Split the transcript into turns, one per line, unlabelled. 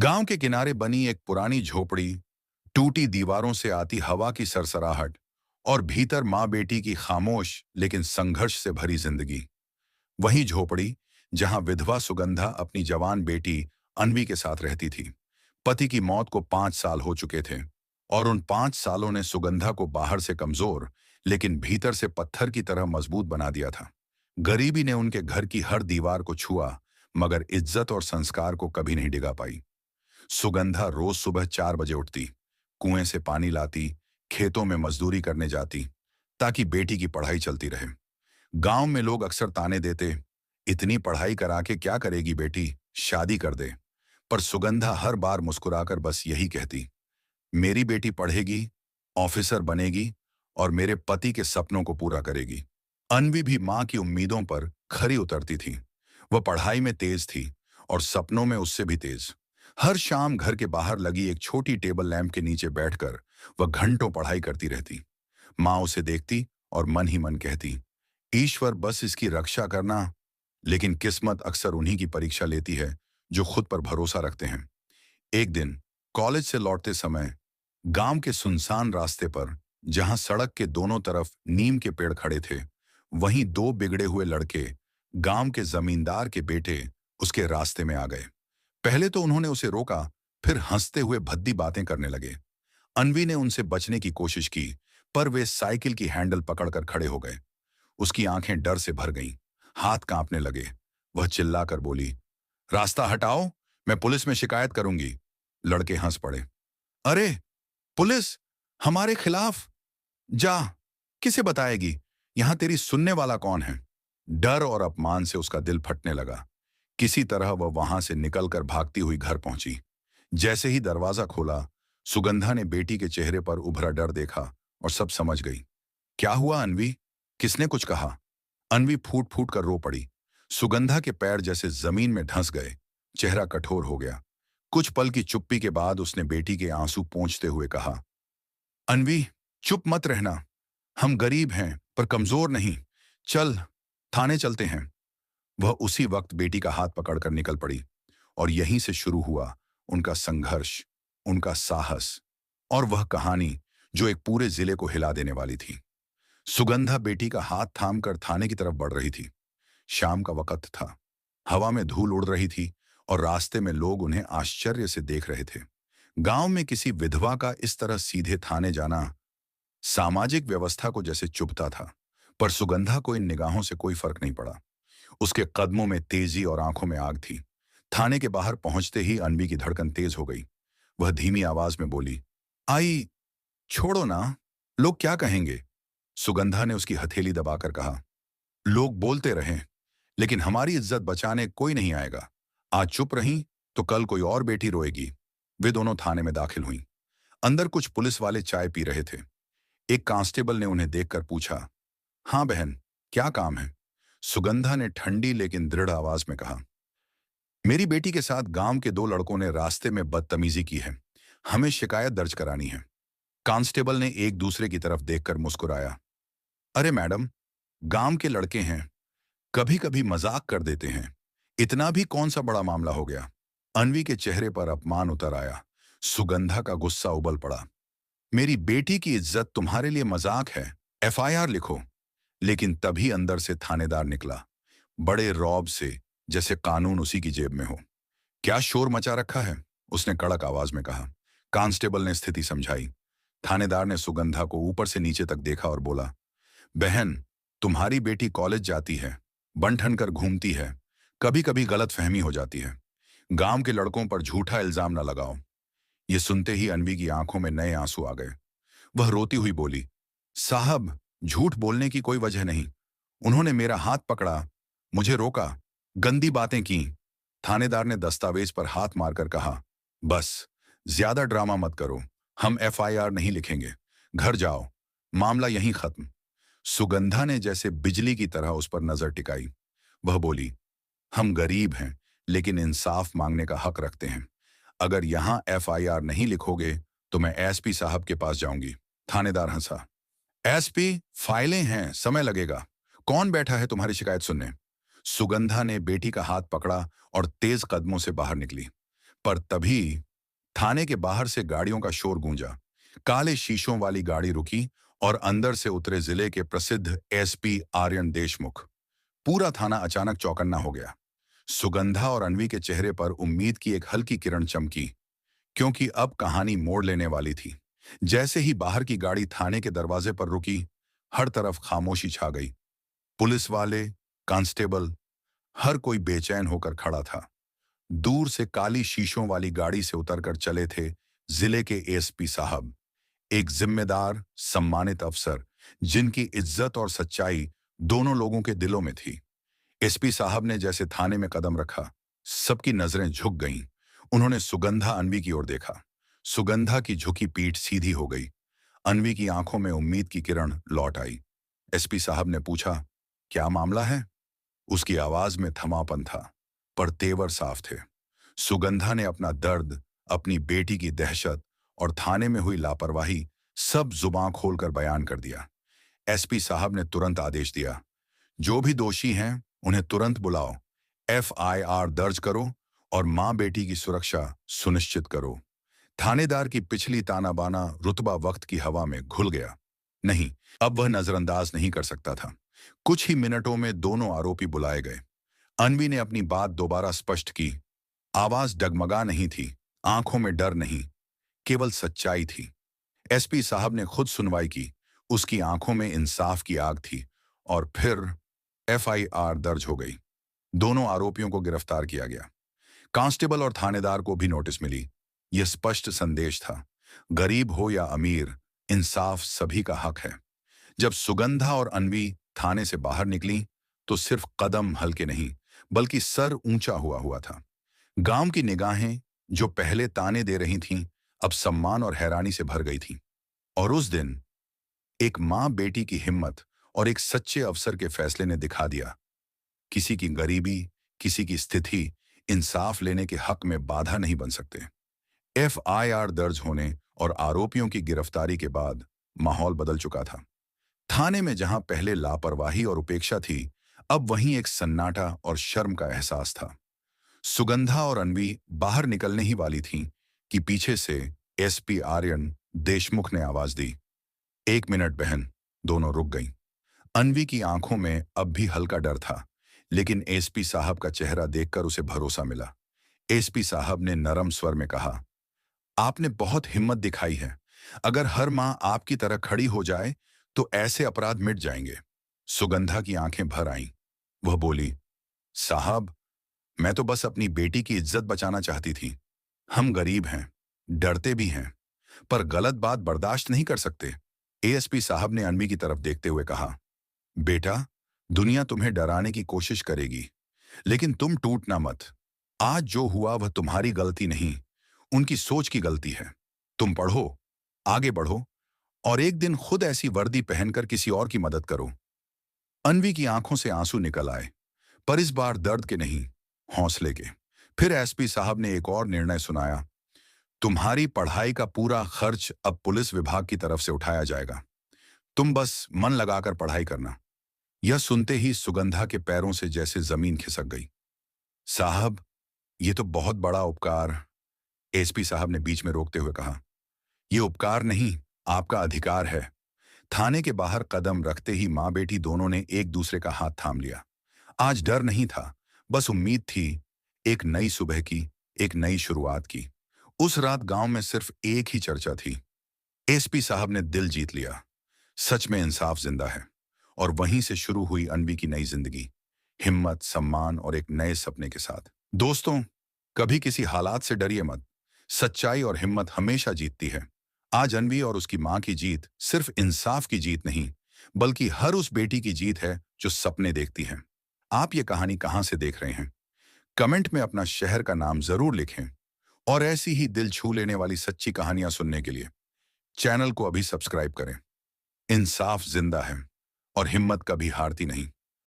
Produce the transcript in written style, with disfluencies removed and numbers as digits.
गांव के किनारे बनी एक पुरानी झोपड़ी, टूटी दीवारों से आती हवा की सरसराहट और भीतर माँ बेटी की खामोश लेकिन संघर्ष से भरी जिंदगी। वही झोपड़ी जहां विधवा सुगंधा अपनी जवान बेटी अनवी के साथ रहती थी। पति की मौत को 5 साल हो चुके थे और उन 5 सालों ने सुगंधा को बाहर से कमजोर लेकिन भीतर से पत्थर की तरह मजबूत बना दिया था। गरीबी ने उनके घर की हर दीवार को छुआ, मगर इज्जत और संस्कार को कभी नहीं डिगा पाई। सुगंधा रोज सुबह 4 बजे उठती, कुएं से पानी लाती, खेतों में मजदूरी करने जाती, ताकि बेटी की पढ़ाई चलती रहे। गांव में लोग अक्सर ताने देते, इतनी पढ़ाई करा के क्या करेगी बेटी, शादी कर दे। पर सुगंधा हर बार मुस्कुराकर बस यही कहती, मेरी बेटी पढ़ेगी, ऑफिसर बनेगी और मेरे पति के सपनों को पूरा करेगी। अनवी भी मां की उम्मीदों पर खरी उतरती थी। वह पढ़ाई में तेज थी और सपनों में उससे भी तेज। हर शाम घर के बाहर लगी एक छोटी टेबल लैंप के नीचे बैठकर वह घंटों पढ़ाई करती रहती। माँ उसे देखती और मन ही मन कहती, ईश्वर बस इसकी रक्षा करना। लेकिन किस्मत अक्सर उन्हीं की परीक्षा लेती है जो खुद पर भरोसा रखते हैं। एक दिन कॉलेज से लौटते समय गांव के सुनसान रास्ते पर, जहां सड़क के दोनों तरफ नीम के पेड़ खड़े थे, वहीं दो बिगड़े हुए लड़के, गांव के जमींदार के बेटे, उसके रास्ते में आ गए। पहले तो उन्होंने उसे रोका, फिर हंसते हुए भद्दी बातें करने लगे। अनवी ने उनसे बचने की कोशिश की, पर वे साइकिल की हैंडल पकड़कर खड़े हो गए। उसकी आंखें डर से भर गईं, हाथ कांपने लगे। वह चिल्लाकर बोली, रास्ता हटाओ, मैं पुलिस में शिकायत करूंगी। लड़के हंस पड़े। अरे, पुलिस हमारे खिलाफ? जा, किसे बताएगी? यहां तेरी सुनने वाला कौन है? डर और अपमान से उसका दिल फटने लगा। किसी तरह वह वहां से निकलकर भागती हुई घर पहुंची। जैसे ही दरवाजा खोला, सुगंधा ने बेटी के चेहरे पर उभरा डर देखा और सब समझ गई। क्या हुआ अनवी? किसने कुछ कहा? अनवी फूट फूट कर रो पड़ी। सुगंधा के पैर जैसे जमीन में धंस गए, चेहरा कठोर हो गया। कुछ पल की चुप्पी के बाद उसने बेटी के आंसू पोंछते हुए कहा, अनवी, चुप मत रहना। हम गरीब हैं पर कमजोर नहीं। चल, थाने चलते हैं। वह उसी वक्त बेटी का हाथ पकड़कर निकल पड़ी और यहीं से शुरू हुआ उनका संघर्ष, उनका साहस और वह कहानी जो एक पूरे जिले को हिला देने वाली थी। सुगंधा बेटी का हाथ थामकर थाने की तरफ बढ़ रही थी। शाम का वक्त था। हवा में धूल उड़ रही थी और रास्ते में लोग उन्हें आश्चर्य से देख रहे थे। गांव में किसी विधवा का इस तरह सीधे थाने जाना सामाजिक व्यवस्था को जैसे चुभता था, पर सुगंधा को इन निगाहों से कोई फर्क नहीं पड़ा। उसके कदमों में तेजी और आंखों में आग थी। थाने के बाहर पहुंचते ही अनवी की धड़कन तेज हो गई। वह धीमी आवाज में बोली, आई, छोड़ो ना, लोग क्या कहेंगे? सुगंधा ने उसकी हथेली दबाकर कहा, लोग बोलते रहें, लेकिन हमारी इज्जत बचाने कोई नहीं आएगा। आज चुप रहीं तो कल कोई और बेटी रोएगी। वे दोनों थाने में दाखिल हुईं। अंदर कुछ पुलिस वाले चाय पी रहे थे। एक कांस्टेबल ने उन्हें देखकर पूछा, हाँ बहन, क्या काम है? सुगंधा ने ठंडी लेकिन दृढ़ आवाज में कहा, मेरी बेटी के साथ गांव के दो लड़कों ने रास्ते में बदतमीजी की है। हमें शिकायत दर्ज करानी है। कांस्टेबल ने एक दूसरे की तरफ देखकर मुस्कुराया, अरे मैडम, गांव के लड़के हैं, कभी कभी मजाक कर देते हैं। इतना भी कौन सा बड़ा मामला हो गया? अनवी के चेहरे पर अपमान उतर आया। सुगंधा का गुस्सा उबल पड़ा। मेरी बेटी की इज्जत तुम्हारे लिए मजाक है? एफआईआर लिखो। लेकिन तभी अंदर से थानेदार निकला, बड़े रौब से, जैसे कानून उसी की जेब में हो। क्या शोर मचा रखा है? उसने कड़क आवाज में कहा। कांस्टेबल ने स्थिति समझाई। थानेदार ने सुगंधा को ऊपर से नीचे तक देखा और बोला, बहन, तुम्हारी बेटी कॉलेज जाती है, बन ठन कर घूमती है, कभी कभी गलत फहमी हो जाती है। गांव के लड़कों पर झूठा इल्जाम न लगाओ। ये सुनते ही अनवी की आंखों में नए आंसू आ गए। वह रोती हुई बोली, साहब, झूठ बोलने की कोई वजह नहीं। उन्होंने मेरा हाथ पकड़ा, मुझे रोका, गंदी बातें की। थानेदार ने दस्तावेज पर हाथ मारकर कहा, बस, ज्यादा ड्रामा मत करो। हम एफआईआर नहीं लिखेंगे। घर जाओ, मामला यहीं खत्म। सुगंधा ने जैसे बिजली की तरह उस पर नजर टिकाई। वह बोली, हम गरीब हैं, लेकिन इंसाफ मांगने का हक रखते हैं। अगर यहां एफआईआर नहीं लिखोगे तो मैं एसपी साहब के पास जाऊंगी। थानेदार हंसा, एसपी, फाइलें हैं, समय लगेगा। कौन बैठा है तुम्हारी शिकायत सुनने? सुगंधा ने बेटी का हाथ पकड़ा और तेज कदमों से बाहर निकली। पर तभी थाने के बाहर से गाड़ियों का शोर गूंजा। काले शीशों वाली गाड़ी रुकी और अंदर से उतरे जिले के प्रसिद्ध एसपी आर्यन देशमुख। पूरा थाना अचानक चौकन्ना हो गया। सुगंधा और अनवी के चेहरे पर उम्मीद की एक हल्की किरण चमकी, क्योंकि अब कहानी मोड़ लेने वाली थी। जैसे ही बाहर की गाड़ी थाने के दरवाजे पर रुकी, हर तरफ खामोशी छा गई। पुलिस वाले, कांस्टेबल, हर कोई बेचैन होकर खड़ा था। दूर से काली शीशों वाली गाड़ी से उतरकर चले थे जिले के एसपी साहब, एक जिम्मेदार, सम्मानित अफसर जिनकी इज्जत और सच्चाई दोनों लोगों के दिलों में थी। एसपी साहब ने जैसे थाने में कदम रखा, सबकी नजरें झुक गईं। उन्होंने सुगंधा अनवी की ओर देखा। सुगंधा की झुकी पीठ सीधी हो गई। अनवी की आंखों में उम्मीद की किरण लौट आई। एसपी साहब ने पूछा, क्या मामला है? उसकी आवाज में थमापन था, पर तेवर साफ थे। सुगंधा ने अपना दर्द, अपनी बेटी की दहशत और थाने में हुई लापरवाही सब जुबान खोलकर बयान कर दिया। एसपी साहब ने तुरंत आदेश दिया, जो भी दोषी हैं उन्हें तुरंत बुलाओ, एफआईआर दर्ज करो और मां बेटी की सुरक्षा सुनिश्चित करो। थानेदार की पिछली तानाबाना रुतबा वक्त की हवा में घुल गया। नहीं, अब वह नजरअंदाज नहीं कर सकता था। कुछ ही मिनटों में दोनों आरोपी बुलाए गए। अनवी ने अपनी बात दोबारा स्पष्ट की। आवाज डगमगा नहीं थी, आंखों में डर नहीं, केवल सच्चाई थी। एसपी साहब ने खुद सुनवाई की। उसकी आंखों में इंसाफ की आग थी। और फिर एफआईआर दर्ज हो गई। दोनों आरोपियों को गिरफ्तार किया गया। कांस्टेबल और थानेदार को भी नोटिस मिली। यह स्पष्ट संदेश था, गरीब हो या अमीर, इंसाफ सभी का हक है। जब सुगंधा और अनवी थाने से बाहर निकली, तो सिर्फ कदम हल्के नहीं, बल्कि सर ऊंचा हुआ हुआ था। गांव की निगाहें, जो पहले ताने दे रही थीं, अब सम्मान और हैरानी से भर गई थीं। और उस दिन एक मां बेटी की हिम्मत और एक सच्चे अफसर के फैसले ने दिखा दिया, किसी की गरीबी, किसी की स्थिति इंसाफ लेने के हक में बाधा नहीं बन सकते। एफआईआर दर्ज होने और आरोपियों की गिरफ्तारी के बाद माहौल बदल चुका था। थाने में जहां पहले लापरवाही और उपेक्षा थी, अब वहीं एक सन्नाटा और शर्म का एहसास था। सुगंधा और अनवी बाहर निकलने ही वाली थीं कि पीछे से एसपी आर्यन देशमुख ने आवाज दी, एक मिनट बहन। दोनों रुक गईं। अनवी की आंखों में अब भी हल्का डर था, लेकिन एसपी साहब का चेहरा देखकर उसे भरोसा मिला। एसपी साहब ने नरम स्वर में कहा, आपने बहुत हिम्मत दिखाई है। अगर हर मां आपकी तरह खड़ी हो जाए तो ऐसे अपराध मिट जाएंगे। सुगंधा की आंखें भर आईं। वह बोली, साहब, मैं तो बस अपनी बेटी की इज्जत बचाना चाहती थी। हम गरीब हैं, डरते भी हैं, पर गलत बात बर्दाश्त नहीं कर सकते। एएसपी साहब ने अनवी की तरफ देखते हुए कहा, बेटा, दुनिया तुम्हें डराने की कोशिश करेगी, लेकिन तुम टूटना मत। आज जो हुआ वह तुम्हारी गलती नहीं, उनकी सोच की गलती है। तुम पढ़ो, आगे बढ़ो और एक दिन खुद ऐसी वर्दी पहनकर किसी और की मदद करो। अनवी की आंखों से आंसू निकल आए, पर इस बार दर्द के नहीं, हौसले के। फिर एसपी साहब ने एक और निर्णय सुनाया, तुम्हारी पढ़ाई का पूरा खर्च अब पुलिस विभाग की तरफ से उठाया जाएगा। तुम बस मन लगाकर पढ़ाई करना। यह सुनते ही सुगंधा के पैरों से जैसे जमीन खिसक गई। साहब, ये तो बहुत बड़ा उपकार। एसपी साहब ने बीच में रोकते हुए कहा, यह उपकार नहीं, आपका अधिकार है। थाने के बाहर कदम रखते ही मां बेटी दोनों ने एक दूसरे का हाथ थाम लिया। आज डर नहीं था, बस उम्मीद थी, एक नई सुबह की, एक नई शुरुआत की। उस रात गांव में सिर्फ एक ही चर्चा थी, एसपी साहब ने दिल जीत लिया। सच में इंसाफ जिंदा है। और वहीं से शुरू हुई अनवी की नई जिंदगी, हिम्मत, सम्मान और एक नए सपने के साथ। दोस्तों, कभी किसी हालात से डरिए मत। सच्चाई और हिम्मत हमेशा जीतती है। आज अनवी और उसकी मां की जीत सिर्फ इंसाफ की जीत नहीं, बल्कि हर उस बेटी की जीत है जो सपने देखती है। आप ये कहानी कहां से देख रहे हैं? कमेंट में अपना शहर का नाम जरूर लिखें। और ऐसी ही दिल छू लेने वाली सच्ची कहानियां सुनने के लिए चैनल को अभी सब्सक्राइब करें। इंसाफ जिंदा है और हिम्मत कभी हारती नहीं।